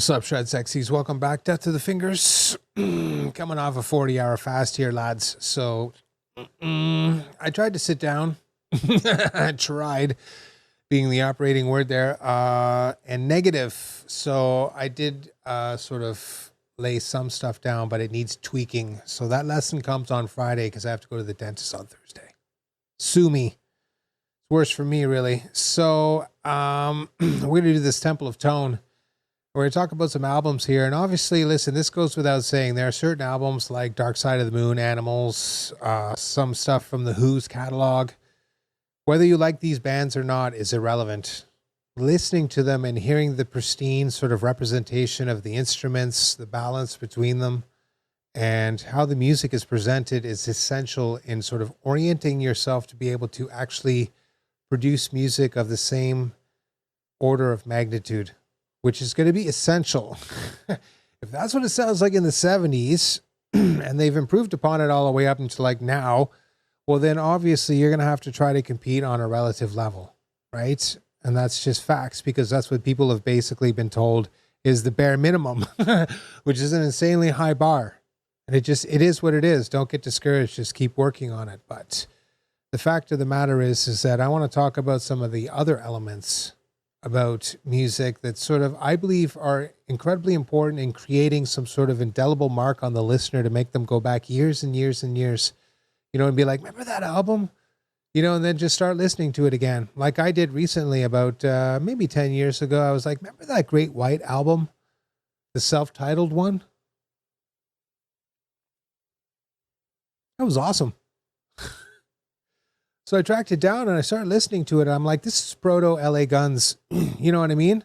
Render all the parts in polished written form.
What's up, Shred Sexies? Welcome back. Death to the Fingers. Coming off a 40-hour fast here, lads. So I tried to sit down. I tried, being the operating word there, and negative. So I did sort of lay some stuff down, but it needs tweaking. So that lesson comes on Friday because I have to go to the dentist on Thursday. Sue me. It's worse for me, really. So we're going to do this Temple of Tone. We're going to talk about some albums here. And obviously, listen, this goes without saying. There are certain albums like Dark Side of the Moon, Animals, some stuff from the Who's catalog. Whether you like these bands or not is irrelevant. Listening to them and hearing the pristine sort of representation of the instruments, the balance between them, and how the music is presented is essential in sort of orienting yourself to be able to actually produce music of the same order of magnitude, which is going to be essential. If that's what it sounds like in the 70s, and they've improved upon it all the way up until like now, well, then obviously you're going to have to try to compete on a relative level, right? And that's just facts, because that's what people have basically been told is the bare minimum, which is an insanely high bar. And it is what it is. Don't get discouraged. Just keep working on it. But the fact of the matter is that I want to talk about some of the other elements about music that sort of, I believe, are incredibly important in creating some sort of indelible mark on the listener to make them go back years and years and years, and be like, remember that album? And then just start listening to it again. Like I did recently about maybe 10 years ago. I was like, remember that Great White album? The self-titled one? That was awesome. So I tracked it down and I started listening to it. I'm like, this is proto LA Guns. You know what I mean?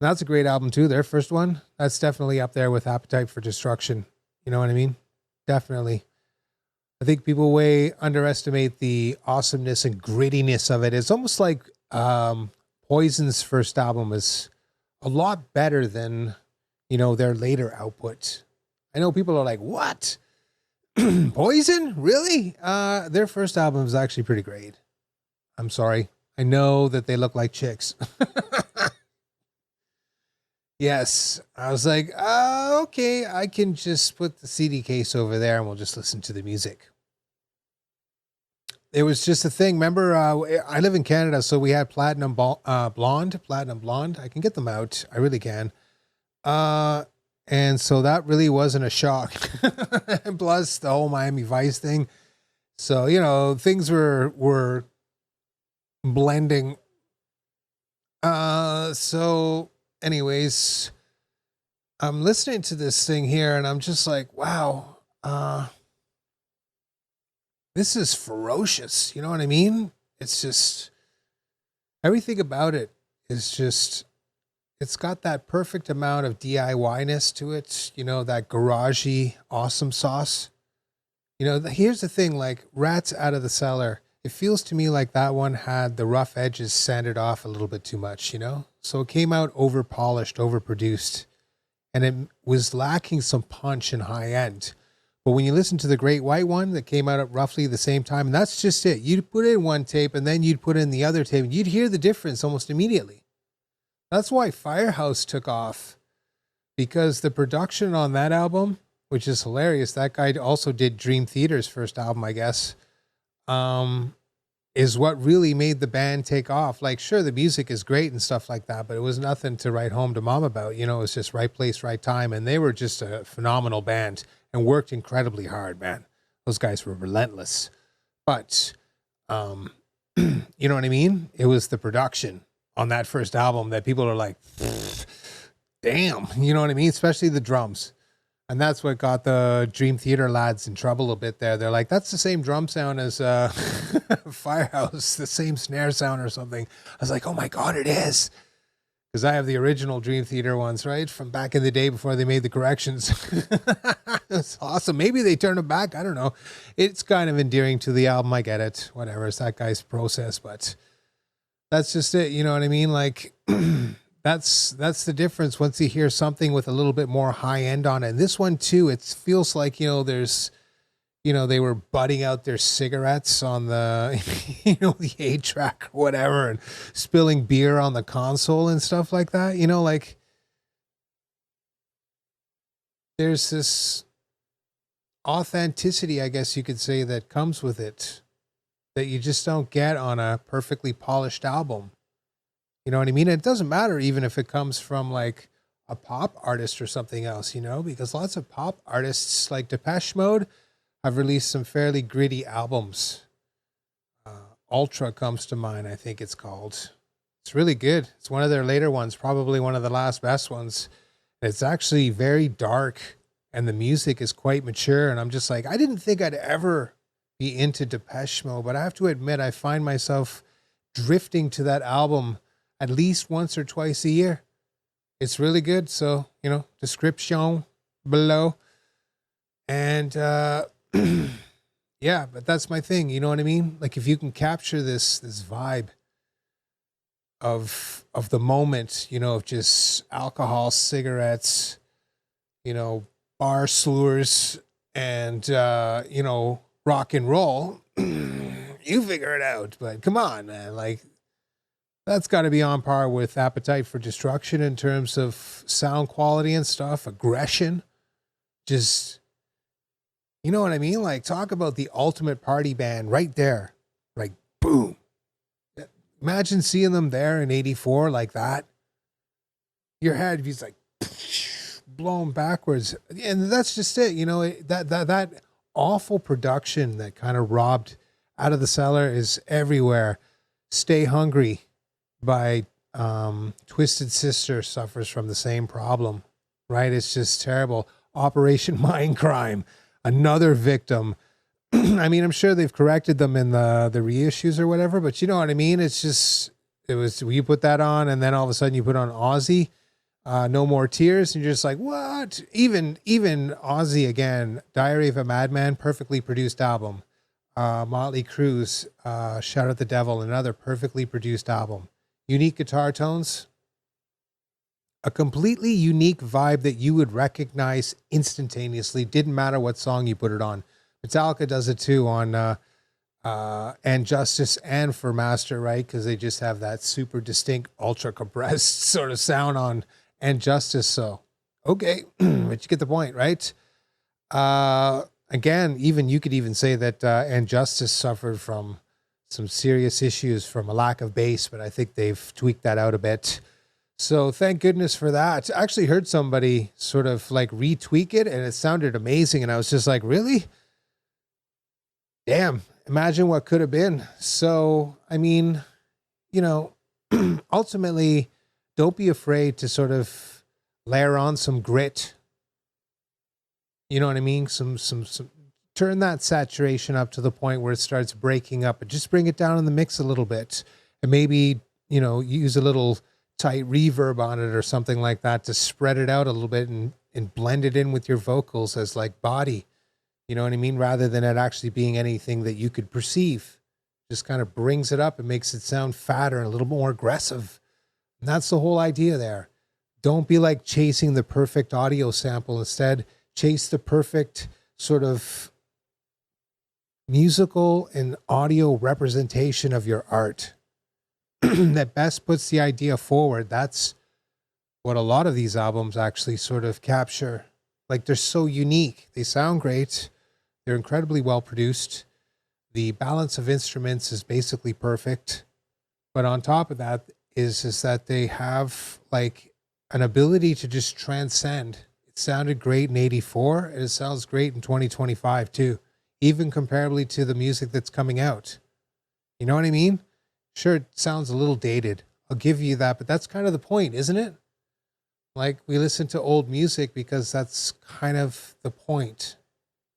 That's a great album too. Their first one. That's definitely up there with Appetite for Destruction. You know what I mean? Definitely. I think people way underestimate the awesomeness and grittiness of it. It's almost like Poison's first album is a lot better than, their later output. I know people are like, what? Poison? Really? Their first album is actually pretty great. I'm sorry. I know that they look like chicks. Yes. I was like, okay, I can just put the CD case over there and we'll just listen to the music. It was just a thing. Remember, I live in Canada, so we had Platinum Blonde. I can get them out. I really can. And so that really wasn't a shock. Plus the whole Miami Vice thing. So, things were blending. So anyways, I'm listening to this thing here and I'm just like, wow, this is ferocious. You know what I mean? It's just, everything about it is just, it's got that perfect amount of DIY-ness to it, that garagey awesome sauce. Here's the thing, like Rats Out of the Cellar, it feels to me like that one had the rough edges sanded off a little bit too much, So it came out over-polished, overproduced, and it was lacking some punch and high end. But when you listen to the Great White one that came out at roughly the same time, and that's just it. You'd put in one tape and then you'd put in the other tape, and you'd hear the difference almost immediately. That's why Firehouse took off, because the production on that album, which is hilarious, that guy also did Dream Theater's first album, I guess, is what really made the band take off. Like, sure, the music is great and stuff like that, but it was nothing to write home to mom about. It was just right place, right time. And they were just a phenomenal band and worked incredibly hard, man. Those guys were relentless. But, you know what I mean? It was the production on that first album that people are like, damn, you know what I mean? Especially the drums. And that's what got the Dream Theater lads in trouble a bit there. They're like, that's the same drum sound as Firehouse, the same snare sound or something. I was like, oh my God, it is. Because I have the original Dream Theater ones, right? From back in the day before they made the corrections. It's awesome. Maybe they turn them back. I don't know. It's kind of endearing to the album. I get it. Whatever. It's that guy's process, but that's just it. You know what I mean? Like, that's the difference once you hear something with a little bit more high end on it. And this one too, it feels like, there's, they were butting out their cigarettes on the, the 8-track or whatever, and spilling beer on the console and stuff like that. Like, there's this authenticity, I guess you could say, that comes with it that you just don't get on a perfectly polished album. You know what I mean? It doesn't matter even if it comes from like a pop artist or something else, because lots of pop artists like Depeche Mode have released some fairly gritty albums. Ultra comes to mind, I think it's called. It's really good. It's one of their later ones, probably one of the last best ones. It's actually very dark and the music is quite mature. And I'm just like, I didn't think I'd ever be into Depeche Mode, but I have to admit, I find myself drifting to that album at least once or twice a year. It's really good. So, description below. And, yeah, but that's my thing. You know what I mean? Like if you can capture this vibe of the moment, of just alcohol, cigarettes, bar slurs, and rock and roll, you figure it out. But come on, man, like that's got to be on par with Appetite for Destruction in terms of sound quality and stuff, aggression, just. You know what I mean? Like, talk about the ultimate party band right there. Like, boom. Imagine seeing them there in 84 like that. Your head is like blown backwards. And that's just it. That awful production that kind of robbed Out of the Cellar is everywhere. Stay Hungry by Twisted Sister suffers from the same problem, right? It's just terrible. Operation Mindcrime. Another victim. I mean, I'm sure they've corrected them in the reissues or whatever, but you know what I mean? You put that on and then all of a sudden you put on Ozzy, No More Tears, and you're just like, what? Even Ozzy again, Diary of a Madman, perfectly produced album. Motley Crue's Shout at the Devil, another perfectly produced album. Unique guitar tones. A completely unique vibe that you would recognize instantaneously. Didn't matter what song you put it on. Metallica does it too on And Justice and for Master, right? Because they just have that super distinct, ultra compressed sort of sound on And Justice. So, okay, but you get the point, right? Again, even you could even say that And Justice suffered from some serious issues from a lack of bass, but I think they've tweaked that out a bit. So thank goodness for that. I actually heard somebody sort of like retweak it and it sounded amazing. And I was just like, really? Damn, imagine what could have been. So, I mean, ultimately, don't be afraid to sort of layer on some grit. You know what I mean? Some turn that saturation up to the point where it starts breaking up and just bring it down in the mix a little bit. And maybe, use a little tight reverb on it or something like that to spread it out a little bit and blend it in with your vocals as like body, you know what I mean? Rather than it actually being anything that you could perceive, just kind of brings it up and makes it sound fatter and a little more aggressive. And that's the whole idea there. Don't be like chasing the perfect audio sample. Instead, chase the perfect sort of musical and audio representation of your art. That best puts the idea forward. That's what a lot of these albums actually sort of capture. Like they're so unique. They sound great. They're incredibly well produced. The balance of instruments is basically perfect. But on top of that is that they have like an ability to just transcend. It sounded great in 84 and it sounds great in 2025 too. Even comparably to the music that's coming out. You know what I mean? Sure, it sounds a little dated. I'll give you that, but that's kind of the point, isn't it? Like we listen to old music because that's kind of the point,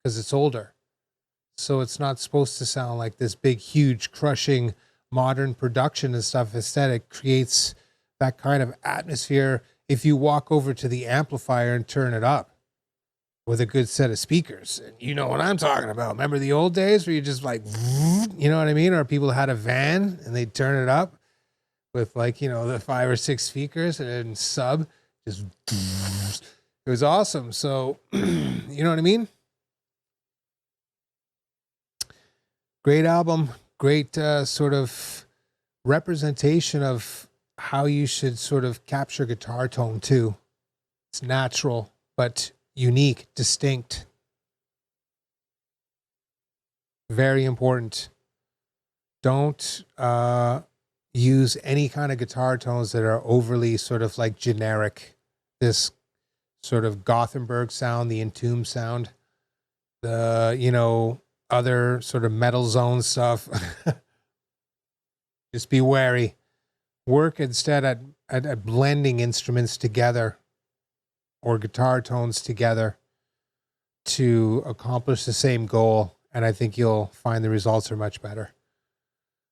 because it's older. So it's not supposed to sound like this big, huge, crushing modern production and stuff. Instead, it creates that kind of atmosphere if you walk over to the amplifier and turn it up with a good set of speakers. And you know what I'm talking about. Remember the old days where you just like, you know what I mean? Or people had a van and they'd turn it up with like, the 5 or 6 speakers and sub. Just, it was awesome. So, you know what I mean? Great album. Great sort of representation of how you should sort of capture guitar tone too. It's natural, but unique, distinct. Very important. Don't use any kind of guitar tones that are overly sort of like generic. This sort of Gothenburg sound, the Entomb sound, the, you know, other sort of metal zone stuff. Just be wary. Work instead at blending instruments together or guitar tones together to accomplish the same goal. And I think you'll find the results are much better.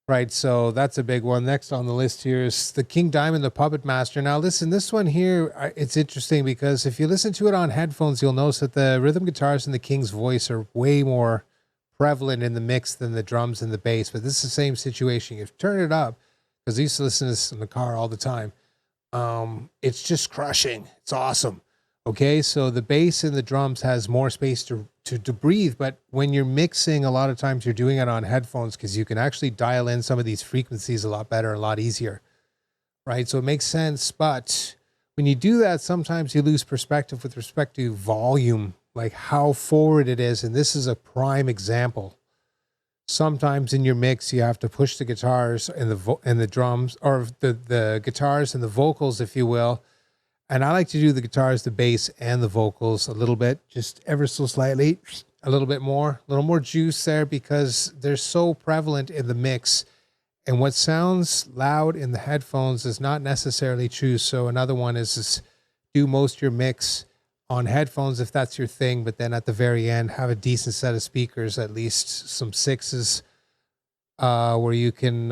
Right, so that's a big one. Next on the list here is the King Diamond, the Puppet Master. Now, listen, this one here, it's interesting because if you listen to it on headphones, you'll notice that the rhythm guitars and the King's voice are way more prevalent in the mix than the drums and the bass. But this is the same situation. You turn it up, because I used to listen to this in the car all the time. It's just crushing. It's awesome. Okay, so the bass and the drums has more space to breathe, but when you're mixing, a lot of times you're doing it on headphones because you can actually dial in some of these frequencies a lot better, a lot easier, right? So it makes sense, but when you do that, sometimes you lose perspective with respect to volume, like how forward it is, and this is a prime example. Sometimes in your mix, you have to push the guitars and the drums, or the guitars and the vocals, if you will. And I like to do the guitars, the bass, and the vocals a little bit, just ever so slightly, a little more juice there because they're so prevalent in the mix. And what sounds loud in the headphones is not necessarily true. So another one is do most of your mix on headphones if that's your thing, but then at the very end, have a decent set of speakers, at least some 6s, where you can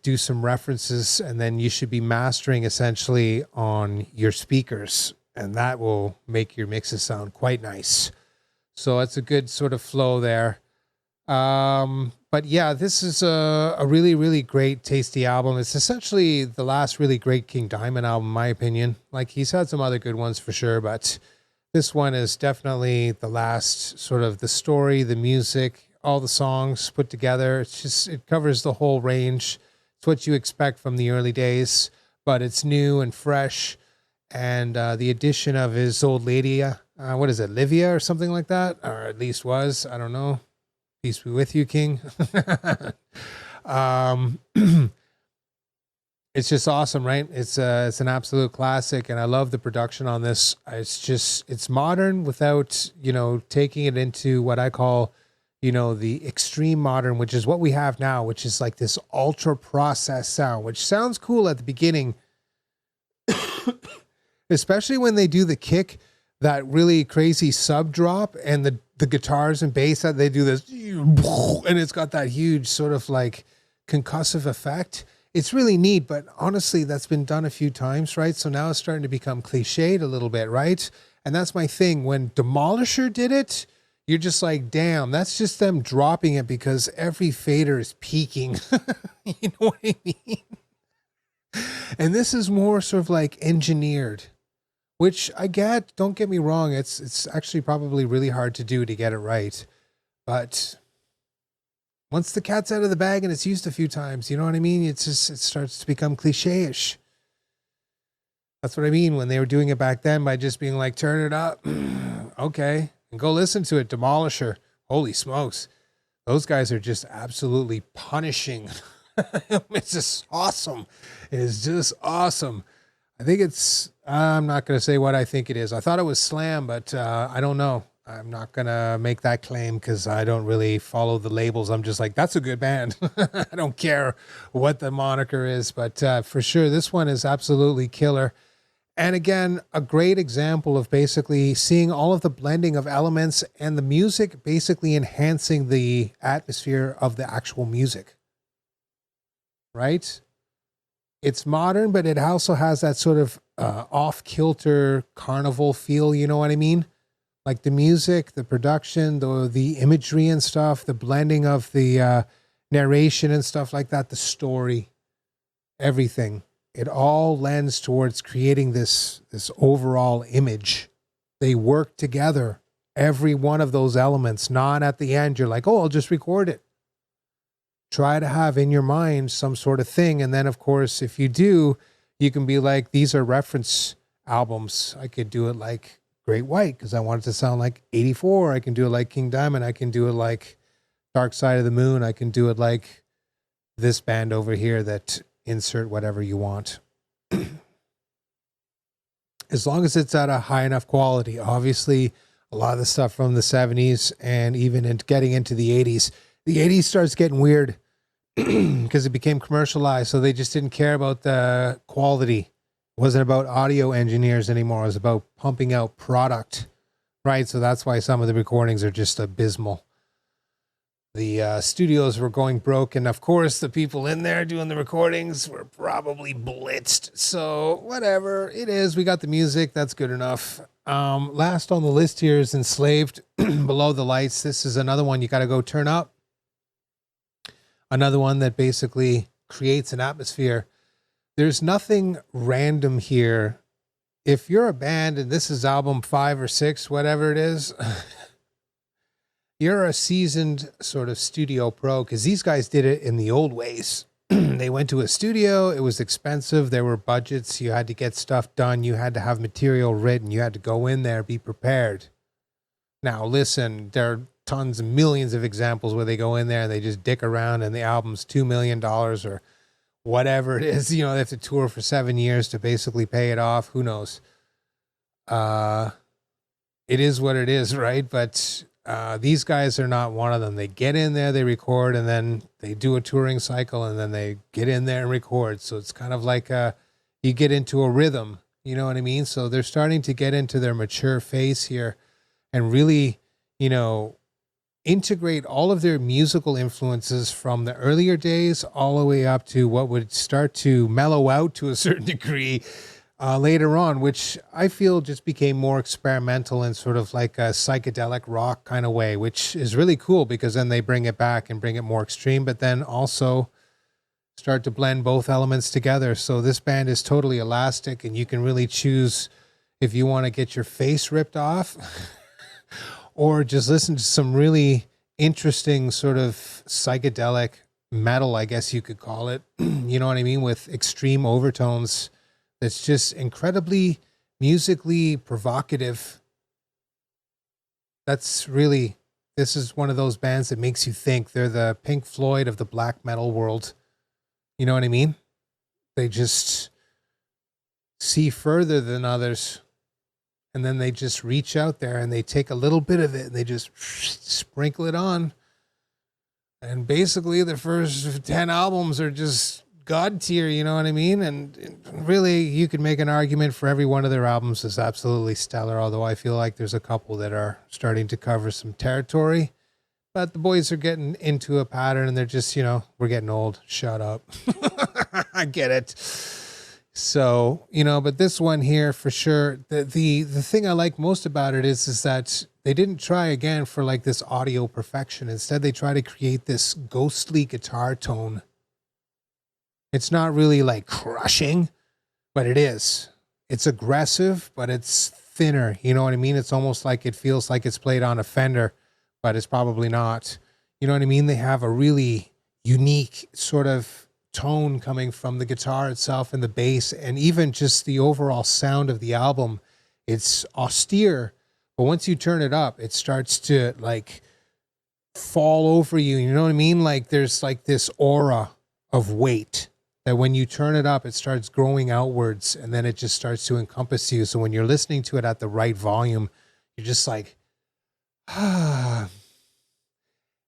do some references, and then you should be mastering essentially on your speakers, and that will make your mixes sound quite nice. So it's a good sort of flow there. But yeah, this is a really, really great, tasty album. It's essentially the last really great King Diamond album, in my opinion. Like, he's had some other good ones for sure, but this one is definitely the last sort of the story, the music, all the songs put together. It's just, it covers the whole range. It's what you expect from the early days, but it's new and fresh. And the addition of his old lady, what is it, Livia or something like that? Or at least was, I don't know. Peace be with you, King. It's just awesome, right? It's an absolute classic, and I love the production on this. It's modern without, you know, taking it into what I call, you know, the extreme modern, which is what we have now, which is like this ultra processed sound, which sounds cool at the beginning, especially when they do the kick, that really crazy sub drop, and the guitars and bass that they do this, and it's got that huge sort of like concussive effect. It's really neat, but honestly, that's been done a few times, right? So now it's starting to become cliched a little bit, right? And that's my thing. When Demolisher did it, you're just like, damn, that's just them dropping it because every fader is peaking. You know what I mean? And this is more sort of like engineered, which I get. Don't get me wrong. It's actually probably really hard to do to get it right. But once the cat's out of the bag and it's used a few times, you know what I mean? It starts to become cliche-ish. That's what I mean when they were doing it back then by just being like, turn it up. Okay. And go listen to it, Demolisher. Holy smokes. Those guys are just absolutely punishing. It's just awesome. It is just awesome. I think I'm not going to say what I think it is. I thought it was Slam, but I don't know. I'm not going to make that claim because I don't really follow the labels. I'm just like, that's a good band. I don't care what the moniker is, but for sure, this one is absolutely killer. And again, a great example of basically seeing all of the blending of elements and the music basically enhancing the atmosphere of the actual music. Right? It's modern, but it also has that sort of off-kilter carnival feel, you know what I mean? Like the music, the production, the imagery and stuff, the blending of the narration and stuff like that, the story, everything. It all lends towards creating this overall image. They work together, every one of those elements, not at the end. You're like, oh, I'll just record it. Try to have in your mind some sort of thing. And then, of course, if you do, you can be like, these are reference albums. I could do it like Great White because I want it to sound like 84. I can do it like King Diamond. I can do it like Dark Side of the Moon. I can do it like this band over here that insert whatever you want. As long as it's at a high enough quality. Obviously, a lot of the stuff from the 70s and even getting into the 80s. The 80s starts getting weird because it became commercialized, so they just didn't care about the quality. It wasn't about audio engineers anymore. It was about pumping out product, right? So that's why some of the recordings are just abysmal. The studios were going broke, and of course the people in there doing the recordings were probably blitzed. So whatever it is, we got the music. That's good enough. Last on the list here is Enslaved, Below the Lights. This is another one you got to go turn up. Another one that basically creates an atmosphere. There's nothing random here. If you're a band and this is album 5 or 6, whatever it is, you're a seasoned sort of studio pro, because these guys did it in the old ways. They went to a studio. It was expensive. There were budgets. You had to get stuff done. You had to have material written. You had to go in there, be prepared. Now, listen, there are tons of millions of examples where they go in there and they just dick around and the album's $2 million or whatever it is. You know, they have to tour for 7 years to basically pay it off. Who knows? It is what it is, right? But these guys are not one of them. They get in there, they record, and then they do a touring cycle, and then they get in there and record. So it's kind of like you get into a rhythm, you know what I mean? So they're starting to get into their mature phase here and really, you know, integrate all of their musical influences from the earlier days all the way up to what would start to mellow out to a certain degree later on, which I feel just became more experimental and sort of like a psychedelic rock kind of way, which is really cool because then they bring it back and bring it more extreme, but then also start to blend both elements together. So this band is totally elastic, and you can really choose if you want to get your face ripped off or just listen to some really interesting sort of psychedelic metal, I guess you could call it. You know what I mean? With extreme overtones. That's just incredibly musically provocative. This is one of those bands that makes you think. They're the Pink Floyd of the black metal world. You know what I mean? They just see further than others. And then they just reach out there and they take a little bit of it and they just sprinkle it on. And basically the first 10 albums are just God tier, you know what I mean? And really, you could make an argument for every one of their albums is absolutely stellar, although I feel like there's a couple that are starting to cover some territory. But the boys are getting into a pattern and they're just, you know, we're getting old. Shut up. I get it. So, you know, but this one here for sure, the thing I like most about it is that they didn't try again for like this audio perfection. Instead, they try to create this ghostly guitar tone. It's not really like crushing, but it is. It's aggressive, but it's thinner. You know what I mean? It's almost like it feels like it's played on a Fender, but it's probably not. You know what I mean? They have a really unique sort of tone coming from the guitar itself and the bass, and even just the overall sound of the album. It's austere, but once you turn it up, it starts to like fall over you. You know what I mean? Like there's like this aura of weight that when you turn it up, it starts growing outwards and then it just starts to encompass you. So when you're listening to it at the right volume, you're just like, ah.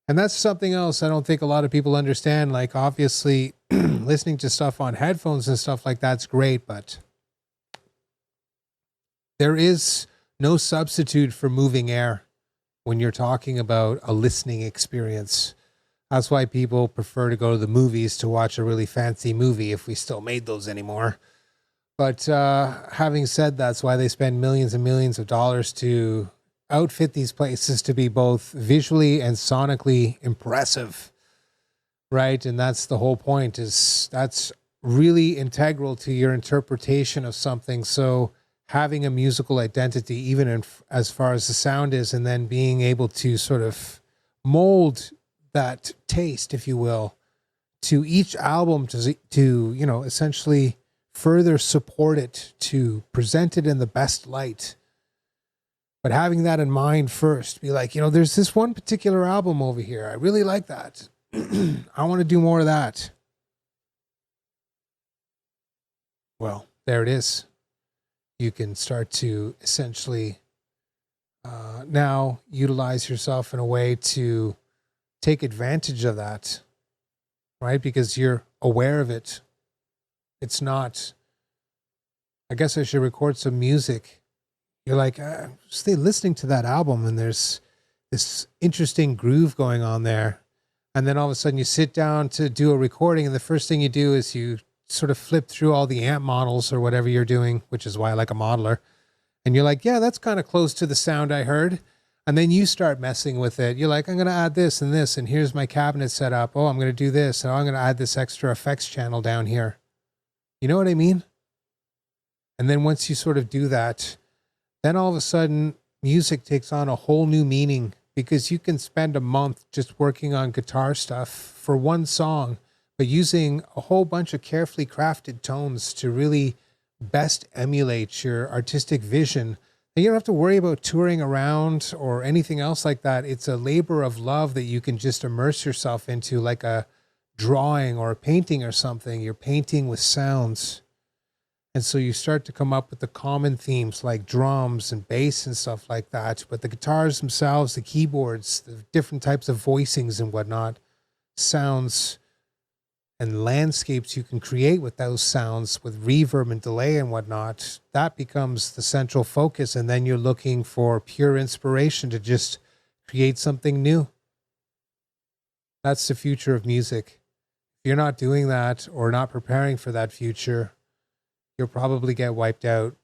And that's something else I don't think a lot of people understand. Like obviously listening to stuff on headphones and stuff like that's great, but there is no substitute for moving air when you're talking about a listening experience. That's why people prefer to go to the movies to watch a really fancy movie, if we still made those anymore. But having said that's why they spend millions and millions of dollars to outfit these places to be both visually and sonically impressive, right? And that's the whole point, is that's really integral to your interpretation of something. So having a musical identity, even as far as the sound is, and then being able to sort of mold that taste, if you will, to each album to you know, essentially further support it, to present it in the best light. But having that in mind first, be like, there's this one particular album over here. I really like that. I want to do more of that. Well, there it is. You can start to essentially now utilize yourself in a way to take advantage of that, right? Because you're aware of it. It's not, I guess I should record some music. You're like, stay listening to that album and there's this interesting groove going on there. And then all of a sudden you sit down to do a recording and the first thing you do is you sort of flip through all the amp models or whatever you're doing, which is why I like a modeler. And you're like, yeah, that's kind of close to the sound I heard. And then you start messing with it. You're like, I'm going to add this and this, and here's my cabinet set up. Oh, I'm going to do this, and I'm going to add this extra effects channel down here. You know what I mean? And then once you sort of do that, then all of a sudden music takes on a whole new meaning, because you can spend a month just working on guitar stuff for one song, but using a whole bunch of carefully crafted tones to really best emulate your artistic vision. And you don't have to worry about touring around or anything else like that. It's a labor of love that you can just immerse yourself into, like a drawing or a painting or something. You're painting with sounds. And so you start to come up with the common themes like drums and bass and stuff like that. But the guitars themselves, the keyboards, the different types of voicings and whatnot, sounds and landscapes you can create with those sounds with reverb and delay and whatnot, that becomes the central focus. And then you're looking for pure inspiration to just create something new. That's the future of music. If you're not doing that or not preparing for that future, you'll probably get wiped out.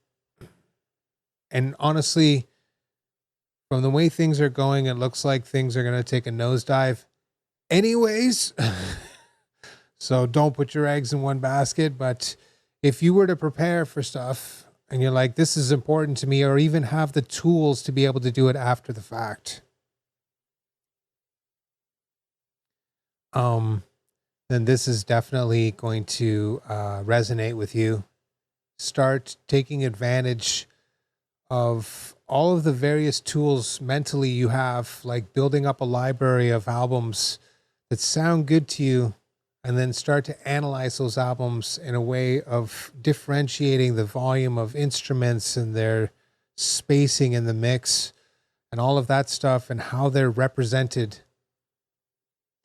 And honestly, from the way things are going, it looks like things are going to take a nosedive anyways. So don't put your eggs in one basket. But if you were to prepare for stuff and you're like, this is important to me, or even have the tools to be able to do it after the fact, then this is definitely going to resonate with you. Start taking advantage of all of the various tools mentally you have, like building up a library of albums that sound good to you, and then start to analyze those albums in a way of differentiating the volume of instruments and their spacing in the mix and all of that stuff and how they're represented.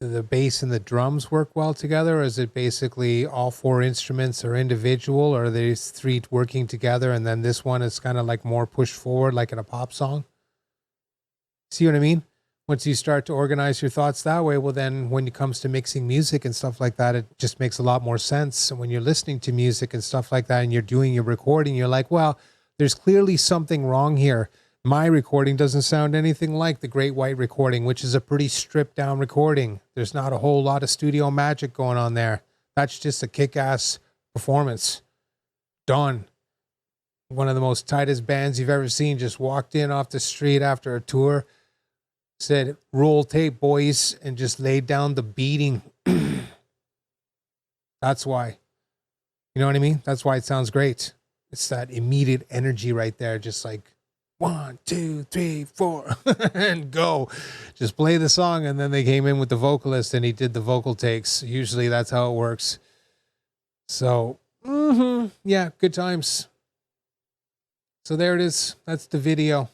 Do the bass and the drums work well together? Or is it basically all four instruments are individual, or are these three working together and then this one is kind of like more pushed forward like in a pop song? See what I mean? Once you start to organize your thoughts that way, well, then when it comes to mixing music and stuff like that, it just makes a lot more sense. And when you're listening to music and stuff like that and you're doing your recording, you're like, well, there's clearly something wrong here. My recording doesn't sound anything like the Great White recording, which is a pretty stripped down recording. There's not a whole lot of studio magic going on there. That's just a kick-ass performance. Done. One of the most tightest bands you've ever seen just walked in off the street after a tour, said, roll tape, boys, and just laid down the beating. That's why. You know what I mean? That's why it sounds great. It's that immediate energy right there, just like 1, 2, 3, 4, and go. Just play the song, and then they came in with the vocalist, and he did the vocal takes. Usually that's how it works. So, yeah, good times. So there it is. That's the video.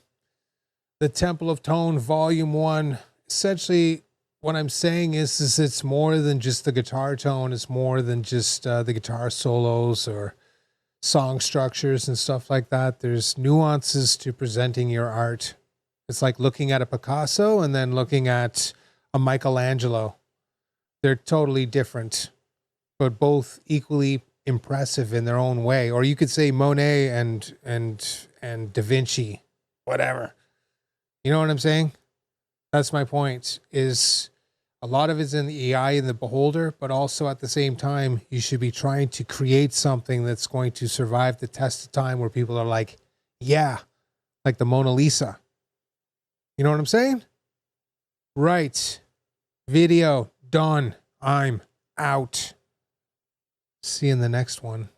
The Temple of Tone, Vol.1. Essentially, what I'm saying is it's more than just the guitar tone. It's more than just the guitar solos or song structures and stuff like that. There's nuances to presenting your art. It's like looking at a Picasso and then looking at a Michelangelo. They're totally different, but both equally impressive in their own way. Or you could say Monet and Da Vinci, whatever. You know what I'm saying? That's my point, is a lot of it's in the eye and the beholder, but also at the same time, you should be trying to create something that's going to survive the test of time where people are like, yeah, like the Mona Lisa. You know what I'm saying? Right. Video done. I'm out. See you in the next one.